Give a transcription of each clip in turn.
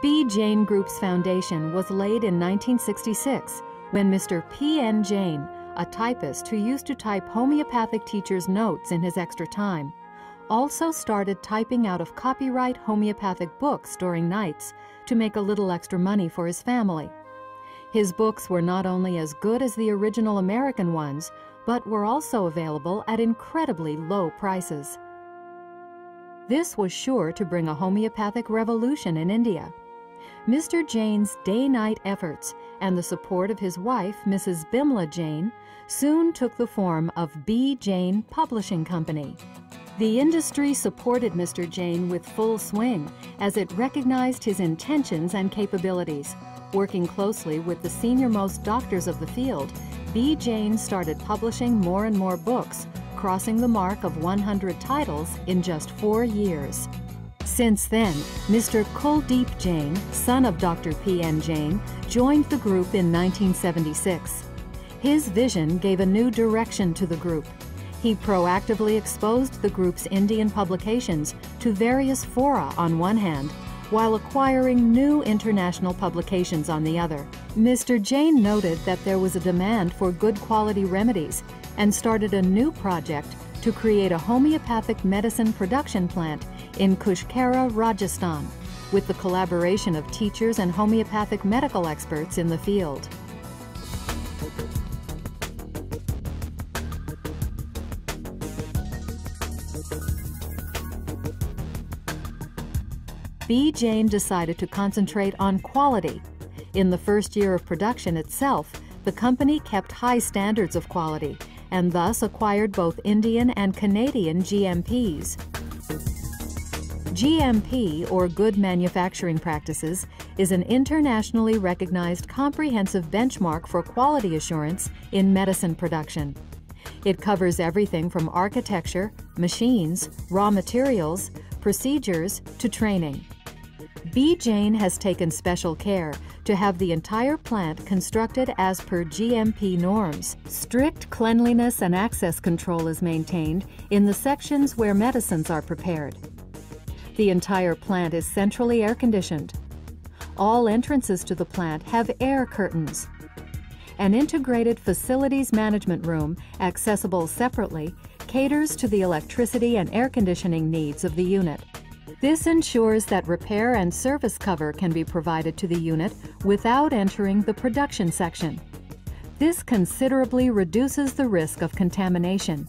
Bjain Group's foundation was laid in 1966 when Mr. P.N. Jain, a typist who used to type homeopathic teachers' notes in his extra time, also started typing out of copyright homeopathic books during nights to make a little extra money for his family. His books were not only as good as the original American ones, but were also available at incredibly low prices. This was sure to bring a homeopathic revolution in India. Mr. Jain's day-night efforts and the support of his wife, Mrs. Bimla Jain, soon took the form of Bjain Publishing Company. The industry supported Mr. Jain with full swing as it recognized his intentions and capabilities. Working closely with the senior-most doctors of the field, Bjain started publishing more and more books, crossing the mark of 100 titles in just 4 years. Since then, Mr. Kuldeep Jain, son of Dr. P.N. Jain, joined the group in 1976. His vision gave a new direction to the group. He proactively exposed the group's Indian publications to various fora on one hand, while acquiring new international publications on the other. Mr. Jain noted that there was a demand for good quality remedies and started a new project to create a homeopathic medicine production plant in Kushkera, Rajasthan, with the collaboration of teachers and homeopathic medical experts in the field. Bjain decided to concentrate on quality. In the first year of production itself, the company kept high standards of quality and thus acquired both Indian and Canadian GMPs. GMP, or Good Manufacturing Practices, is an internationally recognized comprehensive benchmark for quality assurance in medicine production. It covers everything from architecture, machines, raw materials, procedures, to training. Bjain has taken special care to have the entire plant constructed as per GMP norms. Strict cleanliness and access control is maintained in the sections where medicines are prepared. The entire plant is centrally air-conditioned. All entrances to the plant have air curtains. An integrated facilities management room, accessible separately, caters to the electricity and air conditioning needs of the unit. This ensures that repair and service cover can be provided to the unit without entering the production section. This considerably reduces the risk of contamination.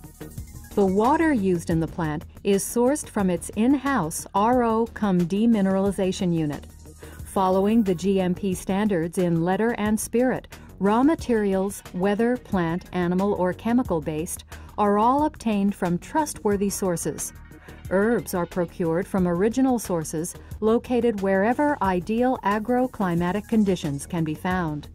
The water used in the plant is sourced from its in-house RO-cum-demineralization unit. Following the GMP standards in letter and spirit, raw materials, whether plant, animal, or chemical-based, are all obtained from trustworthy sources. Herbs are procured from original sources located wherever ideal agroclimatic conditions can be found.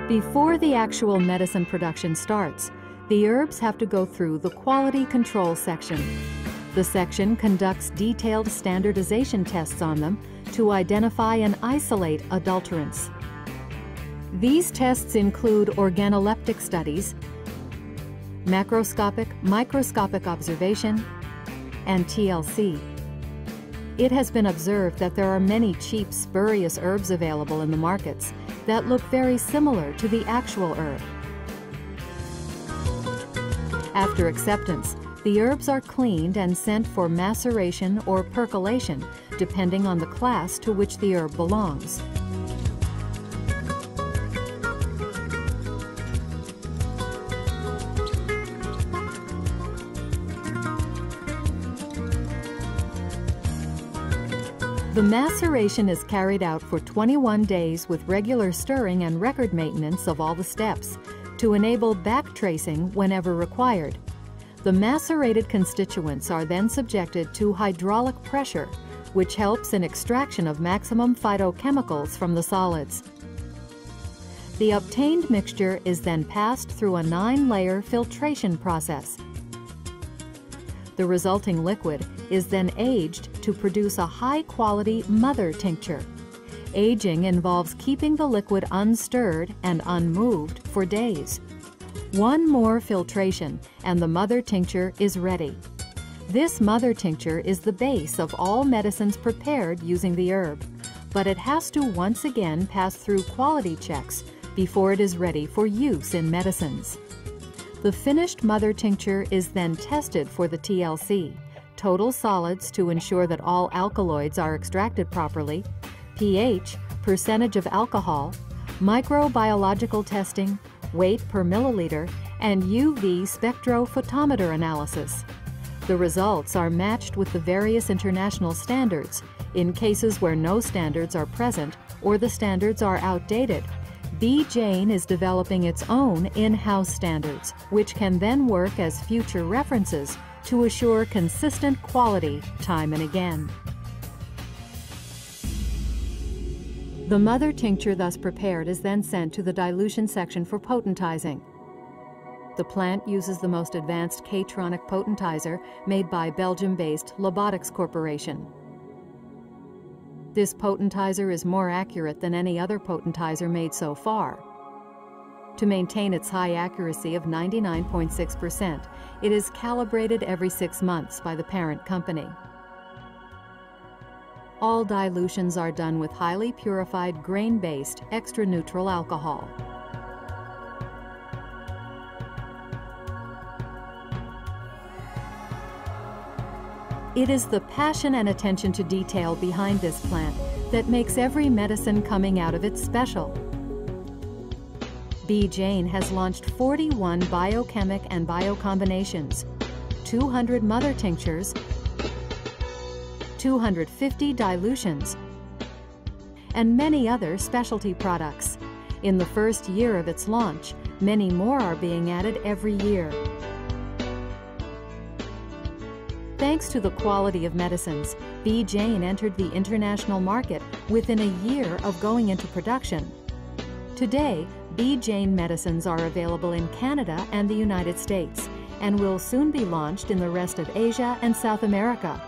Before the actual medicine production starts, the herbs have to go through the quality control section. The section conducts detailed standardization tests on them to identify and isolate adulterants. These tests include organoleptic studies, macroscopic, microscopic observation, and TLC. It has been observed that there are many cheap, spurious herbs available in the markets that look very similar to the actual herb. After acceptance, the herbs are cleaned and sent for maceration or percolation, depending on the class to which the herb belongs. The maceration is carried out for 21 days with regular stirring and record maintenance of all the steps to enable back tracing whenever required. The macerated constituents are then subjected to hydraulic pressure, which helps in extraction of maximum phytochemicals from the solids. The obtained mixture is then passed through a 9-layer filtration process. The resulting liquid is then aged to produce a high-quality mother tincture. Aging involves keeping the liquid unstirred and unmoved for days. One more filtration and the mother tincture is ready. This mother tincture is the base of all medicines prepared using the herb, but it has to once again pass through quality checks before it is ready for use in medicines. The finished mother tincture is then tested for the TLC, total solids to ensure that all alkaloids are extracted properly, pH, percentage of alcohol, microbiological testing, weight per milliliter, and UV spectrophotometer analysis. The results are matched with the various international standards. In cases where no standards are present or the standards are outdated, Bjain is developing its own in-house standards, which can then work as future references to assure consistent quality time and again. The mother tincture thus prepared is then sent to the dilution section for potentizing. The plant uses the most advanced K-tronic potentizer made by Belgium-based Lobotics Corporation. This potentizer is more accurate than any other potentizer made so far. To maintain its high accuracy of 99.6%, it is calibrated every 6 months by the parent company. All dilutions are done with highly purified grain-based extra-neutral alcohol. It is the passion and attention to detail behind this plant that makes every medicine coming out of it special. Bjain has launched 41 biochemic and biocombinations, 200 mother tinctures, 250 dilutions, and many other specialty products. In the first year of its launch, many more are being added every year. Thanks to the quality of medicines, Bjain entered the international market within a year of going into production. Today, Bjain medicines are available in Canada and the United States and will soon be launched in the rest of Asia and South America.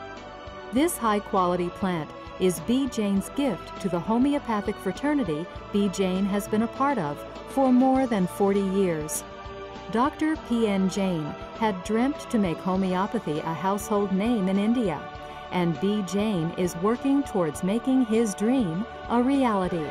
This high-quality plant is Bjain's gift to the homeopathic fraternity Bjain has been a part of for more than 40 years. Dr. Bjain had dreamt to make homeopathy a household name in India, and Bjain is working towards making his dream a reality.